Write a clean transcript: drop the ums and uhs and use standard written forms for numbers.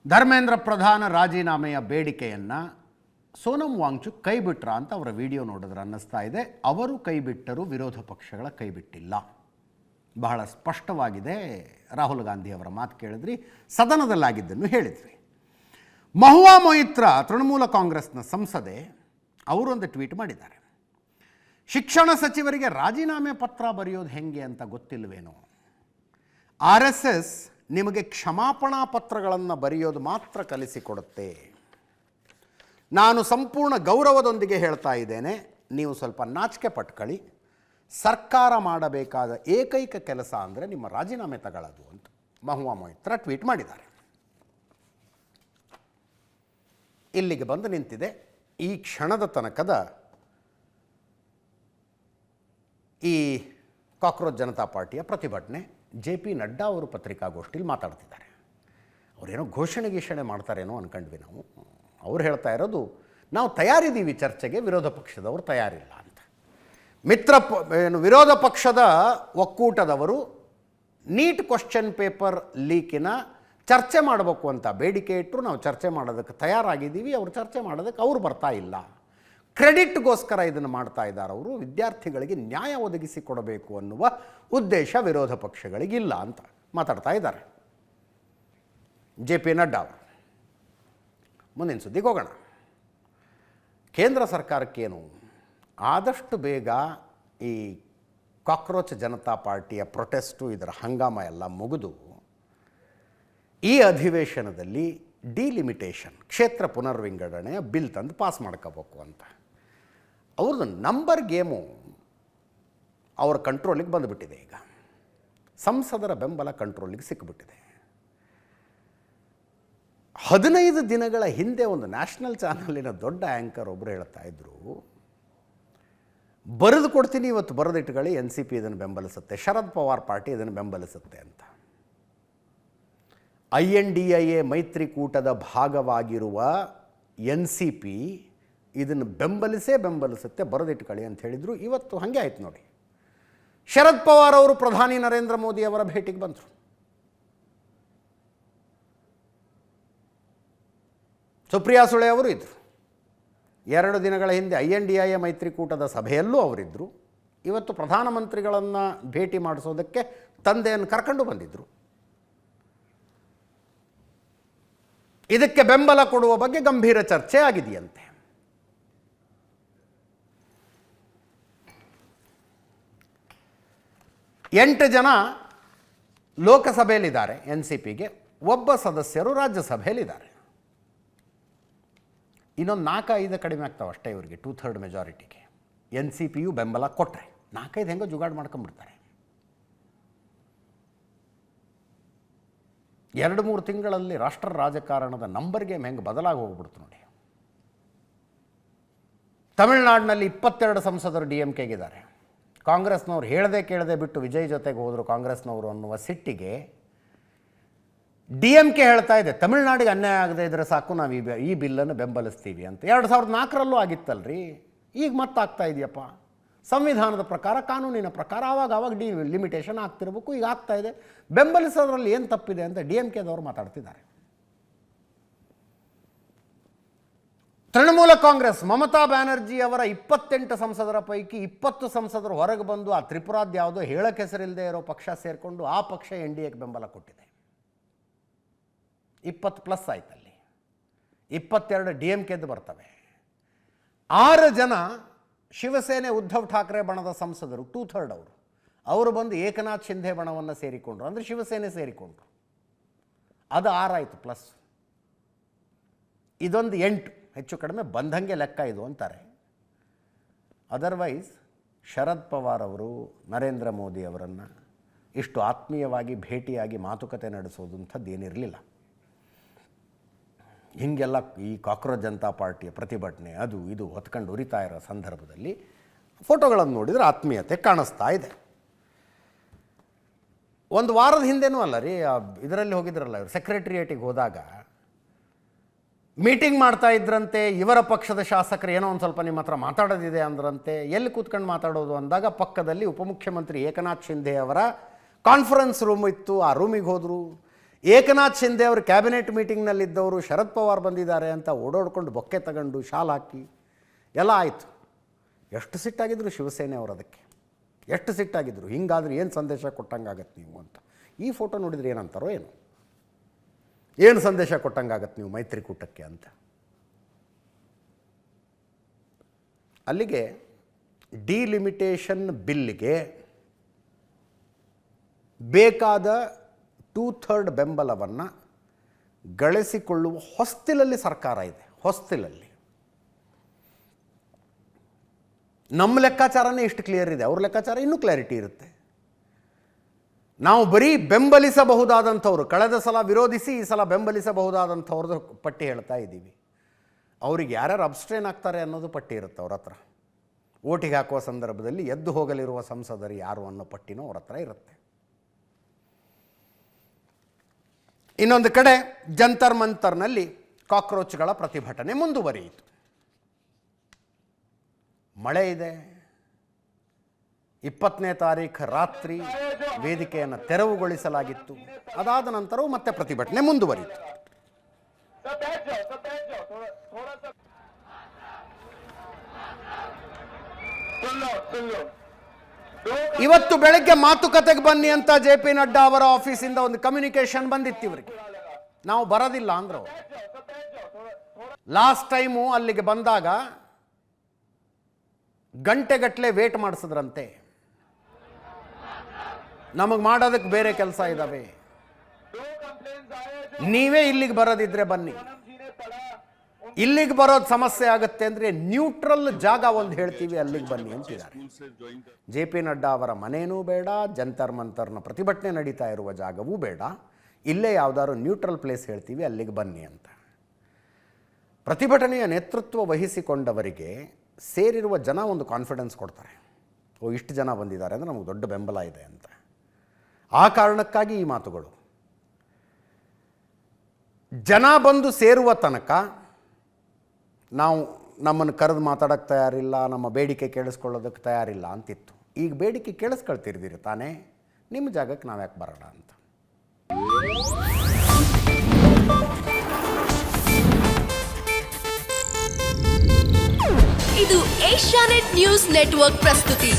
ಧರ್ಮೇಂದ್ರ ಪ್ರಧಾನ ರಾಜೀನಾಮೆಯ ಬೇಡಿಕೆಯನ್ನು ಸೋನಂ ವಾಂಗ್ಚುಕ್ ಕೈ ಬಿಟ್ರ ಅಂತ ಅವರ ವಿಡಿಯೋ ನೋಡಿದ್ರೆ ಅನ್ನಿಸ್ತಾ ಇದೆ. ಅವರು ಕೈ ಬಿಟ್ಟರು, ವಿರೋಧ ಪಕ್ಷಗಳ ಕೈ ಬಿಟ್ಟಿಲ್ಲ. ಬಹಳ ಸ್ಪಷ್ಟವಾಗಿದೆ. ರಾಹುಲ್ ಗಾಂಧಿ ಅವರ ಮಾತು ಕೇಳಿದ್ರಿ, ಸದನದಲ್ಲಾಗಿದ್ದನ್ನು ಹೇಳಿದ್ರಿ. ಮಹುವಾ ಮೊಯಿತ್ರಾ ತೃಣಮೂಲ ಕಾಂಗ್ರೆಸ್ನ ಸಂಸದೆ ಅವರೊಂದು ಟ್ವೀಟ್ ಮಾಡಿದ್ದಾರೆ. ಶಿಕ್ಷಣ ಸಚಿವರಿಗೆ ರಾಜೀನಾಮೆ ಪತ್ರ ಬರೆಯೋದು ಹೆಂಗೆ ಅಂತ ಗೊತ್ತಿಲ್ವೇನೋ. RSS ನಿಮಗೆ ಕ್ಷಮಾಪಣಾ ಪತ್ರಗಳನ್ನು ಬರೆಯೋದು ಮಾತ್ರ ಕಲಿಸಿಕೊಡುತ್ತೆ. ನಾನು ಸಂಪೂರ್ಣ ಗೌರವದೊಂದಿಗೆ ಹೇಳ್ತಾ ಇದ್ದೇನೆ, ನೀವು ಸ್ವಲ್ಪ ನಾಚಿಕೆ ಪಟ್ಕೊಳ್ಳಿ. ಸರ್ಕಾರ ಮಾಡಬೇಕಾದ ಏಕೈಕ ಕೆಲಸ ಅಂದರೆ ನಿಮ್ಮ ರಾಜೀನಾಮೆ ತಗೊಳ್ಳೋದು ಅಂತ ಮಹುವಾ ಮೊಯಿತ್ರಾ ಟ್ವೀಟ್ ಮಾಡಿದ್ದಾರೆ. ಇಲ್ಲಿಗೆ ಬಂದು ನಿಂತಿದೆ ಈ ಕ್ಷಣದ ತನಕದ ಈ ಕಾಕ್ರೋಚ್ ಜನತಾ ಪಾರ್ಟಿಯ ಪ್ರತಿಭಟನೆ. JP ನಡ್ಡಾ ಅವರು ಪತ್ರಿಕಾಗೋಷ್ಠಿಯಲ್ಲಿ ಮಾತಾಡ್ತಿದ್ದಾರೆ. ಅವರೇನೋ ಘೋಷಣೆ ಮಾಡ್ತಾರೇನೋ ಅಂದ್ಕೊಂಡ್ವಿ ನಾವು. ಅವ್ರು ಹೇಳ್ತಾ ಇರೋದು, ನಾವು ತಯಾರಿದ್ದೀವಿ ಚರ್ಚೆಗೆ, ವಿರೋಧ ಪಕ್ಷದವರು ತಯಾರಿಲ್ಲ ಅಂತ. ವಿರೋಧ ಪಕ್ಷದ ಒಕ್ಕೂಟದವರು ನೀಟ್ ಕ್ವಶನ್ ಪೇಪರ್ ಲೀಕಿನ ಚರ್ಚೆ ಮಾಡಬೇಕು ಅಂತ ಬೇಡಿಕೆ ಇಟ್ಟರು. ನಾವು ಚರ್ಚೆ ಮಾಡೋದಕ್ಕೆ ತಯಾರಾಗಿದ್ದೀವಿ, ಅವರು ಚರ್ಚೆ ಮಾಡೋದಕ್ಕೆ ಅವ್ರು ಬರ್ತಾ ಇಲ್ಲ. ಕ್ರೆಡಿಟ್ಗೋಸ್ಕರ ಇದನ್ನು ಮಾಡ್ತಾ ಇದ್ದಾರೆ ಅವರು. ವಿದ್ಯಾರ್ಥಿಗಳಿಗೆ ನ್ಯಾಯ ಒದಗಿಸಿ ಕೊಡಬೇಕು ಅನ್ನುವ ಉದ್ದೇಶ ವಿರೋಧ ಪಕ್ಷಗಳಿಗಿಲ್ಲ ಅಂತ ಮಾತಾಡ್ತಾ ಇದ್ದಾರೆ JP ನಡ್ಡಾ ಅವರು. ಮುಂದಿನ ಸುದ್ದಿಗೆ ಹೋಗೋಣ. ಕೇಂದ್ರ ಸರ್ಕಾರಕ್ಕೇನು ಆದಷ್ಟು ಬೇಗ ಈ ಕಾಕ್ರೋಚ್ ಜನತಾ ಪಾರ್ಟಿಯ ಪ್ರೊಟೆಸ್ಟು, ಇದರ ಹಂಗಾಮ ಎಲ್ಲ ಮುಗಿದು ಈ ಅಧಿವೇಶನದಲ್ಲಿ ಡಿಲಿಮಿಟೇಷನ್, ಕ್ಷೇತ್ರ ಪುನರ್ವಿಂಗಡಣೆಯ ಬಿಲ್ ತಂದು ಪಾಸ್ ಮಾಡ್ಕೋಬೇಕು ಅಂತ ಅವ್ರದ್ದು ನಂಬರ್ ಗೇಮು ಅವರ ಕಂಟ್ರೋಲಿಗೆ ಬಂದುಬಿಟ್ಟಿದೆ. ಈಗ ಸಂಸದರ ಬೆಂಬಲ ಕಂಟ್ರೋಲಿಗೆ ಸಿಕ್ಕಿಬಿಟ್ಟಿದೆ. 15 ದಿನಗಳ ಹಿಂದೆ ಒಂದು ನ್ಯಾಷನಲ್ ಚಾನಲಿನ ದೊಡ್ಡ ಆ್ಯಂಕರ್ ಒಬ್ಬರು ಹೇಳ್ತಾ ಇದ್ದರು, ಬರೆದು ಕೊಡ್ತೀನಿ ಇವತ್ತು ಬರೆದಿಟ್ಟುಕೊಳ್ಳಿ, NCP ಇದನ್ನು ಬೆಂಬಲಿಸುತ್ತೆ, ಶರದ್ ಪವಾರ್ ಪಾರ್ಟಿ ಇದನ್ನು ಬೆಂಬಲಿಸುತ್ತೆ ಅಂತ. INDIA ಮೈತ್ರಿಕೂಟದ ಭಾಗವಾಗಿರುವ NCP ಇದನ್ನು ಬೆಂಬಲಿಸುತ್ತೆ, ಬರೆದಿಟ್ಕೊಳ್ಳಿ ಅಂತ ಹೇಳಿದರು. ಇವತ್ತು ಹಾಗೆ ಆಯ್ತು ನೋಡಿ. ಶರದ್ ಪವಾರ್ ಅವರು ಪ್ರಧಾನಿ ನರೇಂದ್ರ ಮೋದಿ ಅವರ ಭೇಟಿಗೆ ಬಂದರು. ಸುಪ್ರಿಯಾ ಸುಳೆ ಅವರು ಇದ್ದರು. 2 ದಿನಗಳ ಹಿಂದೆ INDIA ಮೈತ್ರಿಕೂಟದ ಸಭೆಯಲ್ಲೂ ಅವರಿದ್ದರು. ಇವತ್ತು ಪ್ರಧಾನಮಂತ್ರಿಗಳನ್ನು ಭೇಟಿ ಮಾಡಿಸೋದಕ್ಕೆ ತಂದೆಯನ್ನು ಕರ್ಕೊಂಡು ಬಂದಿದ್ದರು. ಇದಕ್ಕೆ ಬೆಂಬಲ ಕೊಡುವ ಬಗ್ಗೆ ಗಂಭೀರ ಚರ್ಚೆ ಆಗಿದೆಯಂತೆ. ಎಂಟು ಜನ ಲೋಕಸಭೆಯಲ್ಲಿದ್ದಾರೆ NCPಗೆ, ಒಬ್ಬ ಸದಸ್ಯರು ರಾಜ್ಯಸಭೆಯಲ್ಲಿದ್ದಾರೆ. ಇನ್ನೊಂದು 4-5 ಕಡಿಮೆ ಆಗ್ತಾವೆ ಅಷ್ಟೇ ಇವರಿಗೆ 2/3 ಮೆಜಾರಿಟಿಗೆ. NCPಯು ಬೆಂಬಲ ಕೊಟ್ಟರೆ 4-5 ಹೆಂಗೋ ಜುಗಾಡು ಮಾಡ್ಕೊಂಡ್ಬಿಡ್ತಾರೆ. 2-3 ತಿಂಗಳಲ್ಲಿ ರಾಷ್ಟ್ರ ರಾಜಕಾರಣದ ನಂಬರ್ ಗೇಮ್ ಹೆಂಗೆ ಬದಲಾಗಿ ಹೋಗ್ಬಿಡ್ತು ನೋಡಿ. ತಮಿಳುನಾಡಿನಲ್ಲಿ 22 ಸಂಸದರು DMKಗಿದ್ದಾರೆ. ಕಾಂಗ್ರೆಸ್ನವ್ರು ಹೇಳದೆ ಕೇಳದೆ ಬಿಟ್ಟು ವಿಜಯ್ ಜೊತೆಗೆ ಹೋದರು ಕಾಂಗ್ರೆಸ್ನವರು ಅನ್ನುವ ಸಿಟ್ಟಿಗೆ DMK ಹೇಳ್ತಾ ಇದೆ, ತಮಿಳುನಾಡಿಗೆ ಅನ್ಯಾಯ ಆಗದೆ ಇದ್ರೆ ಸಾಕು, ನಾವು ಈ ಬಿಲ್ಲನ್ನು ಬೆಂಬಲಿಸ್ತೀವಿ ಅಂತ. 2004ರಲ್ಲೂ ಆಗಿತ್ತಲ್ರಿ, ಈಗ ಮತ್ತಾಗ್ತಾ ಇದೆಯಪ್ಪ. ಸಂವಿಧಾನದ ಪ್ರಕಾರ, ಕಾನೂನಿನ ಪ್ರಕಾರ ಆವಾಗ ಲಿಮಿಟೇಷನ್ ಆಗ್ತಿರ್ಬೇಕು, ಈಗ ಆಗ್ತಾ ಇದೆ. ಬೆಂಬಲಿಸೋದ್ರಲ್ಲಿ ಏನು ತಪ್ಪಿದೆ ಅಂತ DMKದವರು ಮಾತಾಡ್ತಿದ್ದಾರೆ. ತೃಣಮೂಲ ಕಾಂಗ್ರೆಸ್ ಮಮತಾ ಬ್ಯಾನರ್ಜಿ ಅವರ 28 ಸಂಸದರ ಪೈಕಿ 20 ಸಂಸದರು ಹೊರಗೆ ಬಂದು ಆ ತ್ರಿಪುರಾದ ಯಾವುದೋ ಹೇಳಕ್ಕೆ ಹೆಸರಿಲ್ಲದೆ ಇರೋ ಪಕ್ಷ ಸೇರಿಕೊಂಡು ಆ ಪಕ್ಷ NDAಗೆ ಬೆಂಬಲ ಕೊಟ್ಟಿದೆ. 20+ ಆಯ್ತಲ್ಲಿ, 22 DMKದ್ದು ಬರ್ತವೆ. 6 ಜನ ಶಿವಸೇನೆ ಉದ್ಧವ್ ಠಾಕ್ರೆ ಬಣದ ಸಂಸದರು, 2/3 ಅವರು ಬಂದು ಏಕನಾಥ್ ಶಿಂಧೆ ಬಣವನ್ನು ಸೇರಿಕೊಂಡ್ರು, ಅಂದರೆ ಶಿವಸೇನೆ ಸೇರಿಕೊಂಡ್ರು. ಅದು 6 ಆಯಿತು ಪ್ಲಸ್. ಇದೊಂದು 8 ಹೆಚ್ಚು ಕಡಿಮೆ ಬಂದಂಗೆ ಲೆಕ್ಕ ಇದು ಅಂತಾರೆ. ಅದರ್ವೈಸ್ ಶರದ್ ಪವಾರ್ ಅವರು ನರೇಂದ್ರ ಮೋದಿ ಅವರನ್ನು ಇಷ್ಟು ಆತ್ಮೀಯವಾಗಿ ಭೇಟಿಯಾಗಿ ಮಾತುಕತೆ ನಡೆಸೋದು ಅಂಥದ್ದು ಏನಿರಲಿಲ್ಲ. ಹೀಗೆಲ್ಲ ಈ ಕಾಕ್ರೋಚ್ ಜನತಾ ಪಾರ್ಟಿಯ ಪ್ರತಿಭಟನೆ ಅದು ಇದು ಹೊತ್ಕೊಂಡು ಉರಿತಾ ಇರೋ ಸಂದರ್ಭದಲ್ಲಿ ಫೋಟೋಗಳನ್ನು ನೋಡಿದರೆ ಆತ್ಮೀಯತೆ ಕಾಣಿಸ್ತಾ ಇದೆ. ಒಂದು ವಾರದ ಹಿಂದೆನೂ ಅಲ್ಲ ರೀ, ಇದರಲ್ಲಿ ಹೋಗಿದ್ರಲ್ಲ ಇವರು, ಸೆಕ್ರೆಟರಿಯೇಟಿಗೆ ಹೋದಾಗ ಮೀಟಿಂಗ್ ಮಾಡ್ತಾ ಇದ್ರಂತೆ. ಇವರ ಪಕ್ಷದ ಶಾಸಕರು ಏನೋ ಒಂದು ಸ್ವಲ್ಪ ನಿಮ್ಮ ಹತ್ರ ಮಾತಾಡೋದಿದೆ ಅಂದ್ರಂತೆ. ಎಲ್ಲಿ ಕೂತ್ಕೊಂಡು ಮಾತಾಡೋದು ಅಂದಾಗ ಪಕ್ಕದಲ್ಲಿ ಉಪಮುಖ್ಯಮಂತ್ರಿ ಏಕನಾಥ್ ಶಿಂಧೆ ಅವರ ಕಾನ್ಫರೆನ್ಸ್ ರೂಮ್ ಇತ್ತು. ಆ ರೂಮಿಗೆ ಹೋದರು. ಏಕನಾಥ್ ಶಿಂದೆ ಅವರು ಕ್ಯಾಬಿನೆಟ್ ಮೀಟಿಂಗ್ನಲ್ಲಿದ್ದವರು ಶರದ್ ಪವಾರ್ ಬಂದಿದ್ದಾರೆ ಅಂತ ಓಡೋಡ್ಕೊಂಡು ಬೊಕ್ಕೆ ತಗೊಂಡು ಶಾಲ್ ಹಾಕಿ ಎಲ್ಲ ಆಯಿತು. ಎಷ್ಟು ಸಿಟ್ಟಾಗಿದ್ರು ಶಿವಸೇನೆ ಅವರು, ಅದಕ್ಕೆ ಎಷ್ಟು ಸಿಟ್ಟಾಗಿದ್ರು. ಹಿಂಗಾದ್ರೆ ಏನು ಸಂದೇಶ ಕೊಟ್ಟಂಗಾಗತ್ತೆ ನೀವು ಅಂತ. ಈ ಫೋಟೋ ನೋಡಿದರೆ ಏನಂತಾರೋ ಏನು ಸಂದೇಶ ಕೊಟ್ಟಂಗಾಗತ್ತೆ ನೀವು ಮೈತ್ರಿಕೂಟಕ್ಕೆ ಅಂತ. ಅಲ್ಲಿಗೆ ಡಿಲಿಮಿಟೇಷನ್ ಬಿಲ್ಗೆ ಬೇಕಾದ 2/3 ಬೆಂಬಲವನ್ನು ಗಳಿಸಿಕೊಳ್ಳುವ ಹೊಸ್ತಿಲಲ್ಲಿ ಸರ್ಕಾರ ಇದೆ. ಹೊಸ್ತಿಲಲ್ಲಿ ನಮ್ಮ ಲೆಕ್ಕಾಚಾರನೇ ಇಷ್ಟು ಕ್ಲಿಯರ್ ಇದೆ, ಅವ್ರ ಲೆಕ್ಕಾಚಾರ ಇನ್ನೂ ಕ್ಲಾರಿಟಿ ಇರುತ್ತೆ. ನಾವು ಬರೀ ಬೆಂಬಲಿಸಬಹುದಾದಂಥವ್ರು, ಕಳೆದ ಸಲ ವಿರೋಧಿಸಿ ಈ ಸಲ ಬೆಂಬಲಿಸಬಹುದಾದಂಥವ್ರದ್ದು ಪಟ್ಟಿ ಹೇಳ್ತಾ ಇದ್ದೀವಿ. ಅವ್ರಿಗೆ ಯಾರ್ಯಾರು ಅಬ್ಸ್ಟ್ರೇನ್ ಆಗ್ತಾರೆ ಅನ್ನೋದು ಪಟ್ಟಿ ಇರುತ್ತೆ ಅವ್ರ ಹತ್ರ. ಓಟಿಗೆ ಹಾಕುವ ಸಂದರ್ಭದಲ್ಲಿ ಎದ್ದು ಹೋಗಲಿರುವ ಸಂಸದರು ಯಾರು ಅನ್ನೋ ಪಟ್ಟಿನೂ ಅವ್ರ ಹತ್ರ ಇರುತ್ತೆ. ಇನ್ನೊಂದು ಕಡೆ ಜಂತರ್ ಮಂತರ್ನಲ್ಲಿ ಕಾಕ್ರೋಚ್ಗಳ ಪ್ರತಿಭಟನೆ ಮುಂದುವರಿಯಿತು. ಮಳೆ ಇದೆ. 20ನೇ ತಾರೀಖು ರಾತ್ರಿ ವೇದಿಕೆಯನ್ನು ತೆರವುಗೊಳಿಸಲಾಗಿತ್ತು. ಅದಾದ ನಂತರವೂ ಮತ್ತೆ ಪ್ರತಿಭಟನೆ ಮುಂದುವರಿಯಿತು. ಇವತ್ತು ಬೆಳಗ್ಗೆ ಮಾತುಕತೆಗೆ ಬನ್ನಿ ಅಂತ JP ನಡ್ಡಾ ಅವರ ಆಫೀಸಿಂದ ಒಂದು ಕಮ್ಯುನಿಕೇಶನ್ ಬಂದಿತ್ತು ಇವರಿಗೆ. ನಾವು ಬರೋದಿಲ್ಲ ಅಂದ್ರು. ಲಾಸ್ಟ್ ಟೈಮು ಅಲ್ಲಿಗೆ ಬಂದಾಗ ಗಂಟೆಗಟ್ಟಲೆ ವೇಟ್ ಮಾಡಿಸಿದ್ರಂತೆ. ನಮಗೆ ಮಾಡೋದಕ್ಕೆ ಬೇರೆ ಕೆಲಸ ಇದ್ದಾವೆ, ನೀವೇ ಇಲ್ಲಿಗೆ ಬರೋದಿದ್ರೆ ಬನ್ನಿ, ಇಲ್ಲಿಗೆ ಬರೋದು ಸಮಸ್ಯೆ ಆಗುತ್ತೆ ಅಂದರೆ ನ್ಯೂಟ್ರಲ್ ಜಾಗ ಒಂದು ಹೇಳ್ತೀವಿ ಅಲ್ಲಿಗೆ ಬನ್ನಿ ಅಂತಿದ್ದಾರೆ. JP ನಡ್ಡಾ ಅವರ ಮನೇನೂ ಬೇಡ, ಜಂತರ್ ಮಂತರ್ನ ಪ್ರತಿಭಟನೆ ನಡೀತಾ ಇರುವ ಜಾಗವೂ ಬೇಡ, ಇಲ್ಲೇ ಯಾವುದಾದ್ರು ನ್ಯೂಟ್ರಲ್ ಪ್ಲೇಸ್ ಹೇಳ್ತೀವಿ ಅಲ್ಲಿಗೆ ಬನ್ನಿ ಅಂತ. ಪ್ರತಿಭಟನೆಯ ನೇತೃತ್ವ ವಹಿಸಿಕೊಂಡವರಿಗೆ ಸೇರಿರುವ ಜನ ಒಂದು ಕಾನ್ಫಿಡೆನ್ಸ್ ಕೊಡ್ತಾರೆ. ಓ, ಇಷ್ಟು ಜನ ಬಂದಿದ್ದಾರೆ ಅಂದರೆ ನಮಗೆ ದೊಡ್ಡ ಬೆಂಬಲ ಇದೆ ಅಂತ. ಆ ಕಾರಣಕ್ಕಾಗಿ ಈ ಮಾತುಗಳು. ಜನ ಬಂದು ಸೇರುವ ತನಕ ನಾವು ನಮ್ಮನ್ನು ಕರೆದು ಮಾತಾಡೋಕ್ಕೆ ತಯಾರಿಲ್ಲ, ನಮ್ಮ ಬೇಡಿಕೆ ಕೇಳಿಸ್ಕೊಳ್ಳೋದಕ್ಕೆ ತಯಾರಿಲ್ಲ ಅಂತಿತ್ತು. ಈಗ ಬೇಡಿಕೆ ಕೇಳಿಸ್ಕೊಳ್ತಿರ್ತೀರಿ ತಾನೇ, ನಿಮ್ಮ ಜಾಗಕ್ಕೆ ನಾವು ಯಾಕೆ ಬರೋಣ ಅಂತ. ಇದು ಏಷ್ಯಾನೆಟ್ ನ್ಯೂಸ್ ನೆಟ್ವರ್ಕ್ ಪ್ರಸ್ತುತಿ.